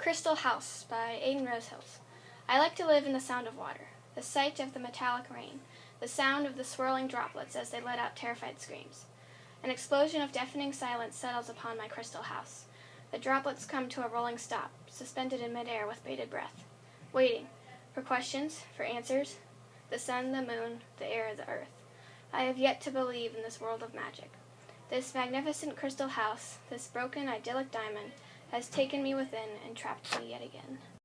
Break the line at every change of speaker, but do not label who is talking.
Crystal House by Aidynrose Hills. I like to live in the sound of water, the sight of the metallic rain, the sound of the swirling droplets as they let out terrified screams. An explosion of deafening silence settles upon my crystal house. The droplets come to a rolling stop, suspended in midair with bated breath, waiting for questions, for answers. The sun, the moon, the air, the earth. I have yet to believe in this world of magic. This magnificent crystal house, this broken idyllic diamond, has taken me within and trapped me yet again.